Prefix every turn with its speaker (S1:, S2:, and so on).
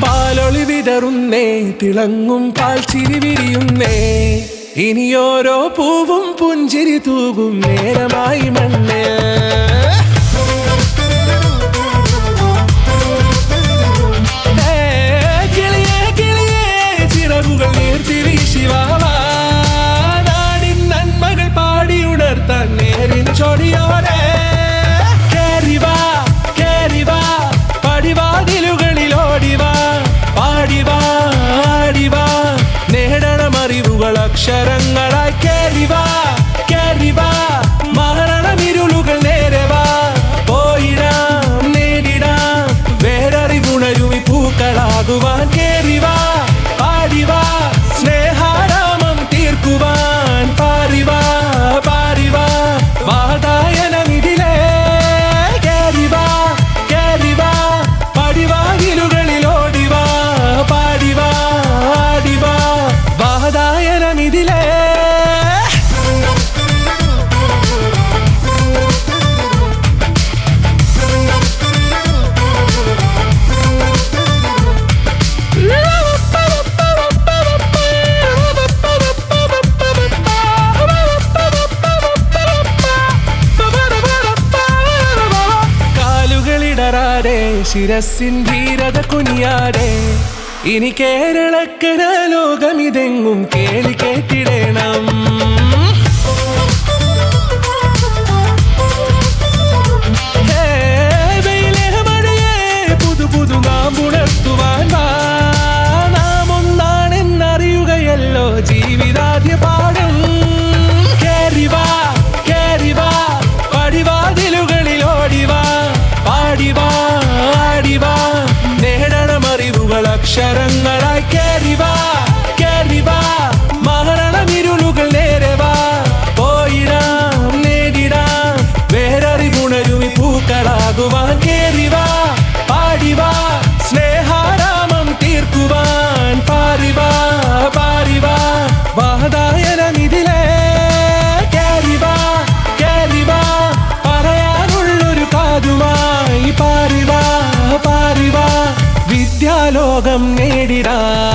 S1: പാലൊളി വിതറുന്നേ, തിളങ്ങും പാൽ ചിരി വിരിയുന്നേ, ഇനിയോരോ പൂവും പുഞ്ചിരി തൂകും നേരമായി മണ്ണ്. കിളിയേ കിളിയേ ചിറകുകൾ നീർത്തി വീശിവാവാ, നാടിൻ നന്മകൾ പാടിയുണർത്താൻ നേരിൻ ചൊടിയോടെ. കേറിവാ കേറിവാ പടിവാതിലുകളിലോടിവാ, പാടിവാ ആടിവാ നേടണമറിവുകൾ അക്ഷരങ്ങളായി. കേറിവാ കേറിവാ മരണമിരുളുകൾ നേരവാ, പോയിടാം നേടിടാം വേററിവുണരുമി പൂക്കളാകുവാൻ. കേറിവാ പാടിവാ സ്നേഹാരാമം തീർക്കുവാൻ, പാറിവാ പാറിവാ വാതായനമിതിലേ. കേറിവാ കേറിവാ പടിവാതിലുകളിലോടിവാ, പാടിവാ ആടിവാ വാതായനമിതിലേ. കാലുകളിടറാതെ ശിരസിൻ ധീരത കുനിയാതെ, ഇനി കേരളക്കര ലോകമിതെങ്ങും കേളി കേട്ടിടണം. പുതു പുതു നാം ഉണർത്തുവാൻ വാ, നാം ഒന്നാണെന്നറിയുകയല്ലോ ജീവിതാദ്യ പാഠം. കേറിവാ കേറിവാ പടിവാതിലുകളിലോടിവാ, പാടിവാ ആടിവാ നേടണമറിവുകൾ അക്ഷരങ്ങളായി. കേറിവാ കേറിവാ മരണമിരുളുകൾ നേരവാ, പോയിടാം നേടിടാം വേററിവുണരുമി പൂക്കളാകുവാൻ. കേറിവാ പാടിവാ സ്നേഹാരാമം തീർക്കുവാൻ, പാറിവാ പാറിവാ വാതായനമിതിലേ. കേറിവാ കേറിവാ പറയാനുള്ളൊരു കാതുമായി, പാറിവാ പാറിവാ വിദ്യാലോകം നേടിടാം.